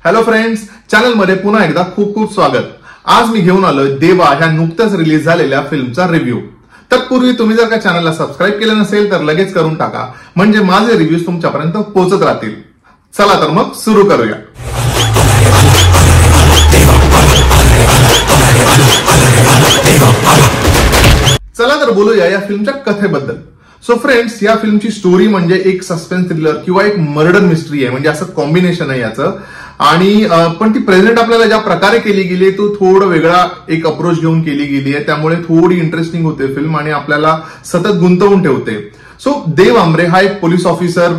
Hello friends, channel मध्ये पुन्हा एकदा खूप खूप स्वागत। आज मी घेऊन आलोय देवा ह्या नुकत्याच रिलीज झालेल्या फिल्मचा रिव्ह्यू। तत्पूर्वी तुम्ही जर का चॅनलला सबस्क्राईब केलं नसेल तर लगेच करून टाका, म्हणजे माझे रिव्ह्यूज तुमच्यापर्यंत पोहोचत राहतील। चला तर मग सुरू करूया। चला तर बोलूया या फिल्मच्या कथेबद्दल। सो फ्रेंड्स, या फिल्मची स्टोरी म्हणजे एक सस्पेन्स थ्रिलर किंवा एक मर्डर मिस्ट्री आहे, म्हणजे असं कॉम्बिनेशन आहे याचं। आणि पण ती प्रेझेंट आपल्याला ज्या प्रकारे केली गेली तो थोडं वेगळा एक अप्रोच घेऊन केली गेली आहे, त्यामुळे थोडी इंटरेस्टिंग होते फिल्म आणि आपल्याला सतत गुंतवून ठेवते। सो देव आमरे हा एक पोलीस ऑफिसर,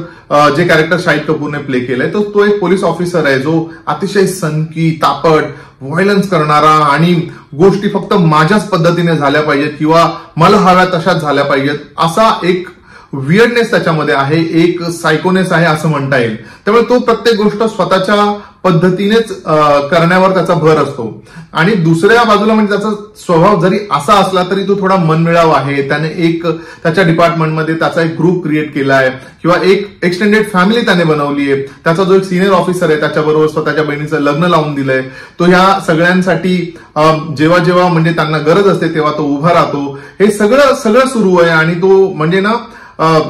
जे कॅरेक्टर शाहिद कपूरने प्ले केलंय तो एक पोलीस ऑफिसर आहे जो अतिशय सनकी, तापट, व्हायलन्स करणारा आणि गोष्टी फक्त माझ्याच पद्धतीने झाल्या पाहिजेत किंवा मला हव्या तशाच झाल्या पाहिजेत असा एक वियर्डनेस त्याच्यामध्ये आहे, एक सायकोनेस आहे असं म्हणता येईल। त्यामुळे तो प्रत्येक गोष्ट स्वतःच्या पद्धतीनेच करण्यावर त्याचा भर असतो। आणि दुसऱ्या बाजूला म्हणजे त्याचा स्वभाव जरी असा असला तरी तो थोडा मनमिळाव आहे। त्याने एक त्याच्या डिपार्टमेंटमध्ये त्याचा एक ग्रुप क्रिएट केलाय किंवा एक एक्सटेंडेड फॅमिली त्याने बनवली आहे। त्याचा जो एक सिनियर ऑफिसर आहे त्याच्याबरोबर स्वतःच्या बहिणीचं लग्न लावून दिलंय। तो ह्या सगळ्यांसाठी जेव्हा जेव्हा म्हणजे त्यांना गरज असते तेव्हा तो उभा राहतो। हे सगळं सुरू आहे आणि तो म्हणजे ना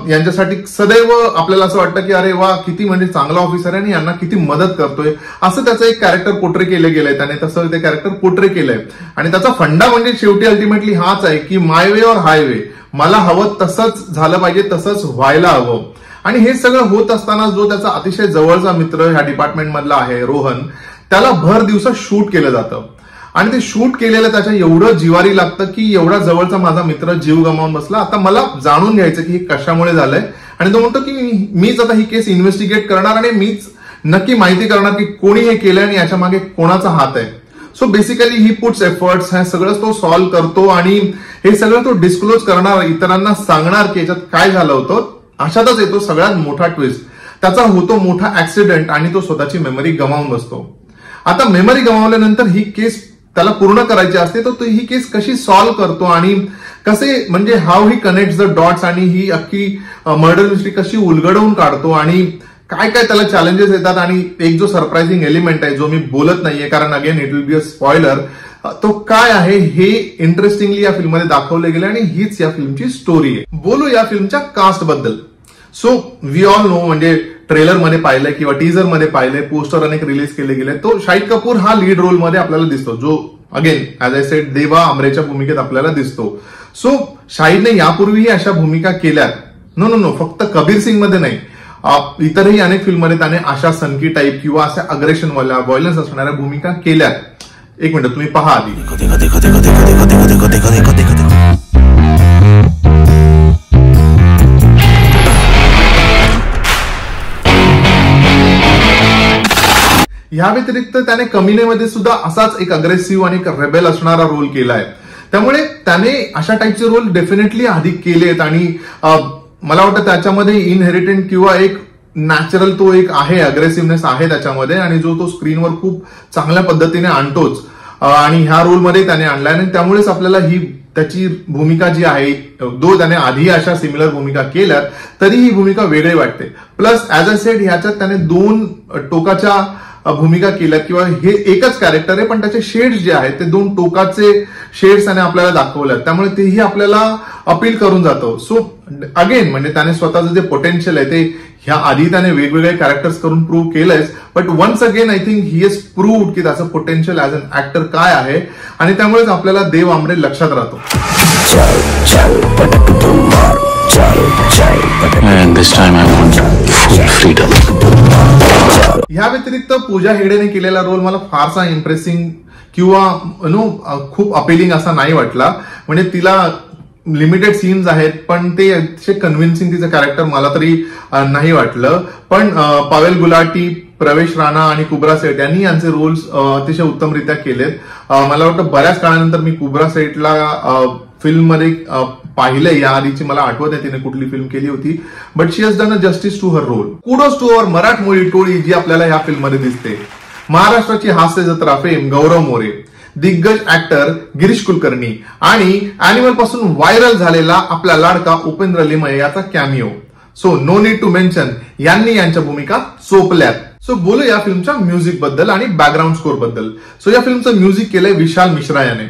यांच्यासाठी सदैव आपल्याला असं वाटतं की अरे वा, किती म्हणजे चांगला ऑफिसर आहे आणि यांना किती मदत करतोय, असं त्याचं एक कॅरेक्टर पोर्ट्रे केलं गेलंय। त्याने तसं ते कॅरेक्टर पोर्ट्रे केलंय आणि त्याचा फंडा म्हणजे शेवटी अल्टिमेटली हाच आहे की माय वे और हायवे, मला हवं तसंच झालं पाहिजे, तसंच व्हायला हवं। आणि हे सगळं होत असताना जो त्याचा अतिशय जवळचा मित्र ह्या डिपार्टमेंट मधला आहे रोहन, त्याला भर दिवसा शूट केलं जातं आणि ते शूट केलेलं त्याच्या एवढं जिवारी लागतं की एवढा जवळचा माझा मित्र जीव गमावून बसला, आता मला जाणून घ्यायचं की हे कशामुळे झालंय। आणि तो म्हणतो की मीच आता ही केस इन्व्हेस्टिगेट करणार आणि मीच नक्की माहिती करणार की कोणी हे केलंय आणि याच्या मागे कोणाचा हात आहे। So basically he puts efforts, हे सगळं तो सॉल्व्ह करतो आणि हे सगळं तो डिस्क्लोज करणार, इतरांना सांगणार की याच्यात काय झालं होतं। अशातच येतो सगळ्यात मोठा ट्विस्ट, त्याचा होतो मोठा ऍक्सिडेंट आणि तो स्वतःची मेमरी गमावून बसतो। आता मेमरी गमावल्यानंतर ही केस त्याला पूर्ण करायची असते, तर तो ही केस कशी सॉल्व्ह करतो आणि कसे म्हणजे how he connect the dots आणि ही अख्खी मर्डर मिस्ट्री कशी उलगडवून काढतो आणि काय काय त्याला चॅलेंजेस येतात। आणि एक जो सरप्राइझिंग एलिमेंट आहे जो मी बोलत नाहीये कारण again it will be a spoiler, तो काय आहे हे इंटरेस्टिंगली या फिल्ममध्ये दाखवले गेले आणि हीच या फिल्मची स्टोरी आहे। बोलू या फिल्मच्या कास्ट बद्दल। सो वी ऑल नो, म्हणजे ट्रेलर मध्ये पाहिलंय किंवा टीजर मध्ये पाहिलंय, पोस्टर अनेक रिलीज केले गेले, तो शाहिद कपूर हा लीड रोल मध्ये आपल्याला दिसतो, जो अगेन ऍज आय सेड देवा आमरेच्या भूमिकेत आपल्याला दिसतो। सो शाहिदने यापूर्वीही अशा भूमिका केल्यात, नो फक्त कबीर सिंग मध्ये नाही, इतरही अनेक फिल्ममध्ये त्याने अशा सनकी टाईप किंवा अशा अग्रेशनवाल्या, व्हायलन्स असणाऱ्या भूमिका केल्यात। एक मिनिट तुम्ही पहा आधी। ह्या व्यतिरिक्त त्याने कमिनेमध्ये सुद्धा असाच एक अग्रेसिव्ह आणि एक रेबेल असणारा रोल केलाय। त्यामुळे त्याने अशा टाईपचे रोल डेफिनेटली आधी केलेत आणि मला वाटतं त्याच्यामध्ये इनहेरिटंट किंवा एक नॅचरल तो एक आहे, अग्रेसिव्हनेस आहे त्याच्यामध्ये आणि जो तो स्क्रीनवर खूप चांगल्या पद्धतीने आणतोच आणि ह्या रोलमध्ये त्याने आणलाय आणि त्यामुळेच आपल्याला ही त्याची भूमिका जी आहे, दो त्याने आधी अशा सिमिलर भूमिका केल्यात तरी ही भूमिका वेगळी वाटते। प्लस ऍज अ सेड ह्याच्यात त्याने दोन टोकाच्या भूमिका केल्यात किंवा हे एकच कॅरेक्टर आहे पण त्याचे शेड्स जे आहेत ते दोन टोकाचे शेड्स त्याने आपल्याला दाखवल्यात, त्यामुळे तेही आपल्याला अपील करून जातं। सो अगेन म्हणजे त्याने स्वतःचं जे पोटेन्शियल आहे ते ह्या आधी त्याने वेगवेगळे कॅरेक्टर्स करून प्रूव्ह केलंय, but once again I think he has proved की त्याचं पोटेन्शियल ऍज अन ऍक्टर काय आहे आणि त्यामुळेच आपल्याला देव आमरे लक्षात राहतो। And this time I want full freedom. ह्या व्यतिरिक्त पूजा हेगडेने केलेला रोल मला फारसा इम्प्रेसिंग किंवा खूप अपिलिंग असा नाही वाटला। म्हणजे तिला लिमिटेड सीन्स आहेत पण ते अतिशय कन्व्हिन्सिंग तिचं कॅरेक्टर मला तरी नाही वाटलं। पण पावेल गुलाटी, प्रवेश राणा आणि कुब्रा सेठ यांनी यांचे रोल्स अतिशय उत्तमरित्या केलेत। मला वाटतं बऱ्याच काळानंतर मी कुब्रा सेठला फिल्म मध्ये पाहिलंय, या आधीची मला आठवत आहे तिने कुठली फिल्म केली होती, but she has done a justice to her role. Kudos to our मराठमोळी टोळी जी आपल्याला या फिल्म मध्ये दिसते। महाराष्ट्राची हास्य जत्रा फेम गौरव मोरे, दिग्गज ऍक्टर गिरीश कुलकर्णी आणि अॅनिमल पासून व्हायरल झालेला आपला लाडका उपेंद्र लिमये याचा cameo. So no need to mention यांनी यांच्या भूमिका चोपल्यात। सो बोलू या फिल्मच्या म्युझिक बद्दल आणि बॅकग्राऊंड स्कोर बद्दल. सो या फिल्मचं म्युझिक केलंय विशाल मिश्रा याने.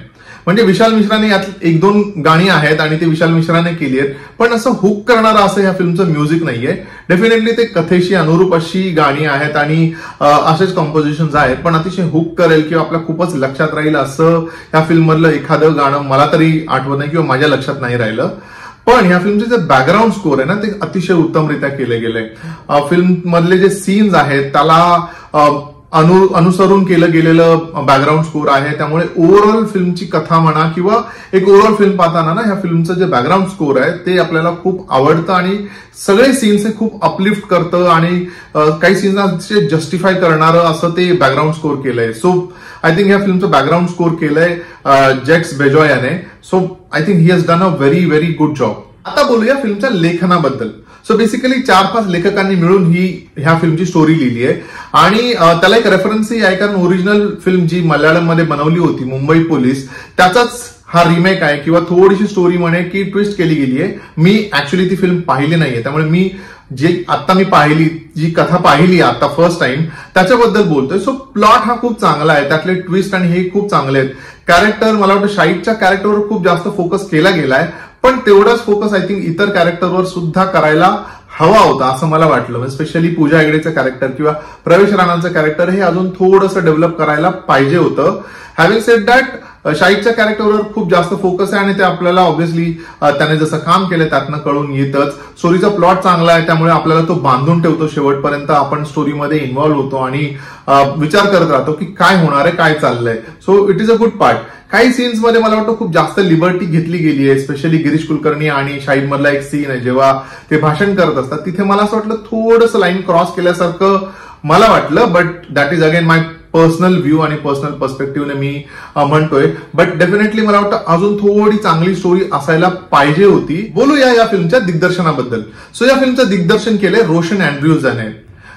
म्हणजे विशाल मिश्राने यात 1-2 गाणी आहेत आणि ते विशाल मिश्राने केली आहेत, पण असं हुक करणारं असं या फिल्मचं म्युझिक नाहीये. डेफिनेटली ते कथेशी अनुरूप अशी गाणी आहेत आणि असेच कॉम्पोजिशन्स आहेत, पण अतिशय हुक करेल किंवा आपल्या खूपच लक्षात राहील असं या फिल्म मधलं एखादं गाणं मला तरी आठवत नाही किंवा माझ्या लक्षात नाही राहिलं. पण या फिल्मचे जे बॅकग्राऊंड स्कोर आहे ना ते अतिशय उत्तमरित्या केले गेले. फिल्म मधले जे सीन्स आहेत त्याला अनुसरून केलं गेलेलं बॅकग्राऊंड स्कोर आहे. त्यामुळे ओव्हरऑल फिल्मची कथा म्हणा किंवा एक ओव्हरऑल फिल्म पाहताना ना ह्या फिल्मचं जे बॅकग्राऊंड स्कोर आहे ते आपल्याला खूप आवडतं आणि सगळे सीन्स हे खूप अपलिफ्ट करतं आणि काही सीन्स जस्टिफाय करणारं असं ते बॅकग्राऊंड स्कोर केलंय. सो आय थिंक ह्या फिल्मचं बॅकग्राऊंड स्कोर केलंय जॅक्स बेजॉय याने. So I think he has done a very very good job. आता बोलूया फिल्मच्या लेखनाबद्दल. सो बेसिकली 4-5 लेखकांनी मिळून ह्या फिल्मची स्टोरी लिहिली आहे आणि त्याला एक रेफरन्सही आहे, कारण ओरिजिनल फिल्म जी मल्याळम मध्ये बनवली होती मुंबई पोलीस त्याचाच हा रिमेक आहे किंवा थोडीशी स्टोरी म्हणे की ट्विस्ट केली गेली आहे. मी ऍक्च्युली ती फिल्म पाहिली नाहीये, त्यामुळे मी मी पाहिली जी कथा पाहिली आता फर्स्ट टाइम त्याच्याबद्दल बोलतोय. सो प्लॉट हा खूप चांगला आहे, त्यातले ट्विस्ट आणि हे खूप चांगले आहेत. कॅरेक्टर मला वाटतं शाहिदच्या कॅरेक्टरवर खूप जास्त फोकस केला गेलाय, पण तेवढाच फोकस आय थिंक इतर कॅरेक्टरवर सुद्धा करायला हवा होता असं मला वाटलं. स्पेशली पूजा हेगडेचं कॅरेक्टर किंवा प्रवेश राणाचं कॅरेक्टर हे अजून थोडंसं डेव्हलप करायला पाहिजे होतं. हॅव्हिंग सेड दॅट शाहिदच्या कॅरेक्टरवर खूप जास्त फोकस आहे आणि ते आपल्याला ऑब्व्हियसली त्याने जसं काम केलं त्यातनं कळून येतच. स्टोरीचा प्लॉट चांगला आहे त्यामुळे आपल्याला तो बांधून ठेवतो शेवटपर्यंत. आपण स्टोरीमध्ये इन्व्हॉल्व्ह होतो आणि विचार करत राहतो की काय होणार आहे, काय चाललंय. So it is a good part. काही सीन्स मध्ये मला वाटतं खूप जास्त लिबर्टी घेतली गेली आहे. स्पेशली गिरीश कुलकर्णी आणि शाहिद मधला एक सीन आहे जेव्हा ते भाषण करत असतात, तिथे मला असं वाटलं थोडंसं लाईन क्रॉस केल्यासारखं मला वाटलं. But that is again my personal view आणि पर्सनल पर्स्पेक्टिव्हने मी म्हणतोय. बट डेफिनेटली मला वाटतं अजून थोडी चांगली स्टोरी असायला पाहिजे होती. बोलूया या फिल्मच्या दिग्दर्शनाबद्दल. सो या फिल्मचं दिग्दर्शन केलंय रोशन अँड्र्यूज याने.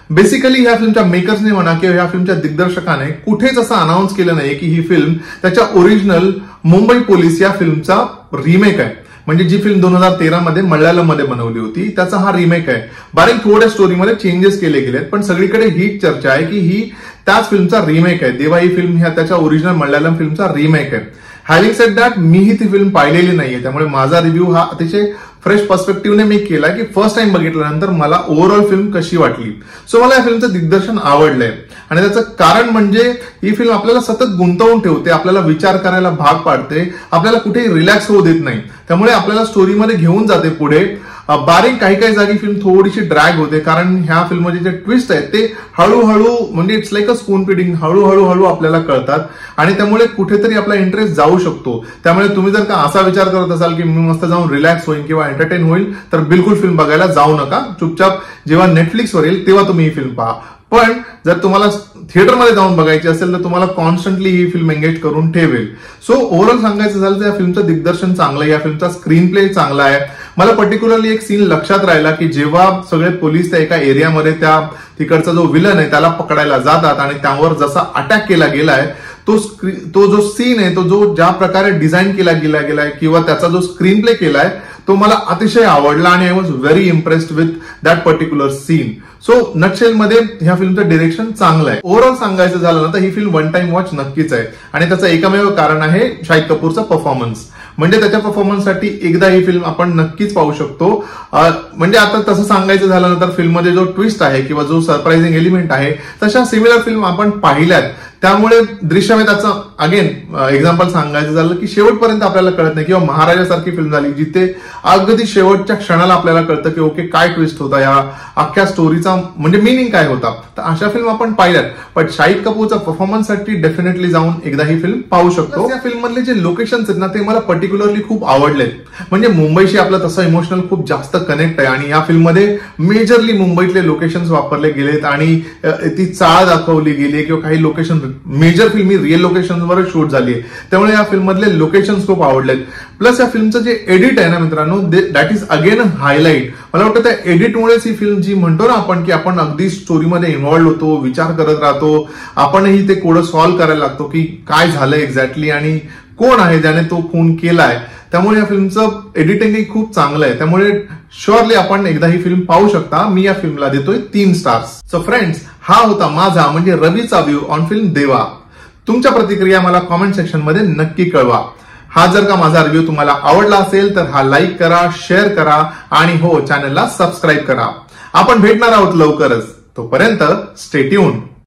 बेसिकली ह्या फिल्मच्या मेकर्सने म्हणा किंवा ह्या फिल्मच्या दिग्दर्शकाने कुठेच असं अनाऊन्स केलं नाही की ही फिल्म त्याच्या ओरिजिनल मुंबई पोलीस या फिल्मचा रिमेक आहे. म्हणजे जी फिल्म 2013 मध्ये मल्याळम मध्ये बनवली होती त्याचा हा रिमेक आहे. बारीक थोड्या स्टोरीमध्ये चेंजेस केले गेलेत, पण सगळीकडे हीच चर्चा आहे की ही त्याच फिल्मचा रिमेक आहे. देवा ही फिल्म ह्या त्याच्या ओरिजिनल मल्याळम फिल्मचा रिमेक आहे. हॅव्हिंग सेड दॅट मीही ती फिल्म पाहिलेली नाहीये, त्यामुळे माझा रिव्ह्यू हा अतिशय फ्रेश पर्स्पेक्टिव्हने मी केला की फर्स्ट टाइम बघितल्यानंतर मला ओव्हरऑल फिल्म कशी वाटली. सो मला या फिल्मचं दिग्दर्शन आवडलंय आणि त्याचं कारण म्हणजे ही फिल्म आपल्याला सतत गुंतवून ठेवते, आपल्याला विचार करायला भाग पाडते, आपल्याला कुठेही रिलॅक्स होऊ देत नाही. त्यामुळे आपल्याला स्टोरीमध्ये घेऊन जाते पुढे. बारीक काही जागी फिल्म थोडीशी ड्रॅग होते, कारण ह्या फिल्ममध्ये जे ट्विस्ट आहेत ते हळूहळू म्हणजे it's like a spoon feeding हळूहळू आपल्याला कळतात आणि त्यामुळे कुठेतरी आपला इंटरेस्ट जाऊ शकतो. त्यामुळे तुम्ही जर का असा विचार करत असाल की मी मस्त जाऊन रिलॅक्स होईल किंवा एंटरटेन होईल तर बिलकुल फिल्म बघायला जाऊ नका. चुपचाप जेव्हा नेटफ्लिक्सवर येईल तेव्हा तुम्ही ही फिल्म पहा. पण जर तुम्हाला थिएटरमध्ये जाऊन बघायची असेल तर तुम्हाला कॉन्स्टंटली ही फिल्म एंगेज करून ठेवेल. सो ओव्हरऑल सांगायचं झालं तर या फिल्मचं दिग्दर्शन चांगलं आहे, या फिल्मचा स्क्रीन प्ले चांगला आहे. मला पर्टिक्युलरली एक सीन लक्षात राहिला की जेव्हा सगळे पोलीस त्या एका एरियामध्ये त्या तिकडचा जो विलन आहे त्याला पकडायला जातात आणि त्यावर जसा अटॅक केला गेलाय तो जो सीन आहे तो जो ज्या प्रकारे डिझाईन केला गेलाय किंवा त्याचा जो स्क्रीन प्ले केलाय तो मला अतिशय आवडला आणि I was very impressed with that particular scene. So nutshell मध्ये ह्या फिल्मचं डिरेक्शन चांगलं आहे. ओव्हरऑल सांगायचं झालं ना तर ही फिल्म वन टाइम वॉच नक्कीच आहे आणि त्याचं एकमेव कारण आहे शाहिद कपूरचा परफॉर्मन्स. म्हणजे त्याच्या परफॉर्मन्ससाठी एकदा ही फिल्म आपण नक्कीच पाहू शकतो. म्हणजे आता तसं सांगायचं झालं ना तर फिल्ममध्ये जो ट्विस्ट आहे किंवा जो सरप्राइझिंग एलिमेंट आहे तशा सिमिलर फिल्म आपण पाहिल्यात. त्यामुळे दृश्यमेधाचं अगेन एक्झाम्पल सांगायचं झालं की शेवटपर्यंत आपल्याला कळत नाही, किंवा महाराजासारखी फिल्म झाली जिथे अगदी शेवटच्या क्षणाला आपल्याला कळतं की ओके काय ट्विस्ट होता, या अख्ख्या स्टोरीचा म्हणजे मिनिंग काय होता. तर अशा फिल्म आपण पाहिल्यात. पण शाहिद कपूरच्या परफॉर्मन्ससाठी डेफिनेटली जाऊन एकदा ही फिल्म पाहू शकतो. या फिल्म मधले जे लोकेशन्स आहेत ना ते मला पर्टिक्युलरली खूप आवडले. म्हणजे मुंबईशी आपलं तसं इमोशनल खूप जास्त कनेक्ट आहे आणि या फिल्ममध्ये मेजरली मुंबईतले लोकेशन्स वापरले गेलेत आणि ती चाळ दाखवली गेली किंवा काही लोकेशन मेजर फिल्म ही रिअल लोकेशनवर शूट झाली आहे. त्यामुळे या फिल्म मधले लोकेशन्स खूप आवडलेत. प्लस या फिल्मचं जे एडिट आहे ना मित्रांनो दॅट इज अगेन हायलाइट. मला वाटतं त्या एडिटमुळेच ही फिल्म जी म्हणतो ना आपण की आपण अगदी स्टोरीमध्ये इन्व्हॉल्व्ह होतो, विचार करत राहतो, आपणही ते कोडं सॉल्व्ह करायला लागतो की काय झालं एक्झॅक्टली आणि कोण आहे ज्याने तो खून केलाय. त्यामुळे या फिल्मचं एडिटिंगही खूप चांगलं आहे. त्यामुळे शुअरली आपण एकदा ही फिल्म पाहू शकता. मी या फिल्मला देतोय 3 स्टार्स. सो फ्रेंड्स, हा होता माझा म्हणजे रवीचा व्ह्यू ऑन फिल्म देवा. तुमच्या प्रतिक्रिया मला कॉमेंट सेक्शन मध्ये नक्की कळवा. हा जर का माझा रिव्ह्यू तुम्हाला आवडला असेल तर हा लाईक करा, शेअर करा आणि हो, चॅनलला सबस्क्राईब करा. आपण भेटणार आहोत लवकरच. तोपर्यंत स्टे ट्यून्ड.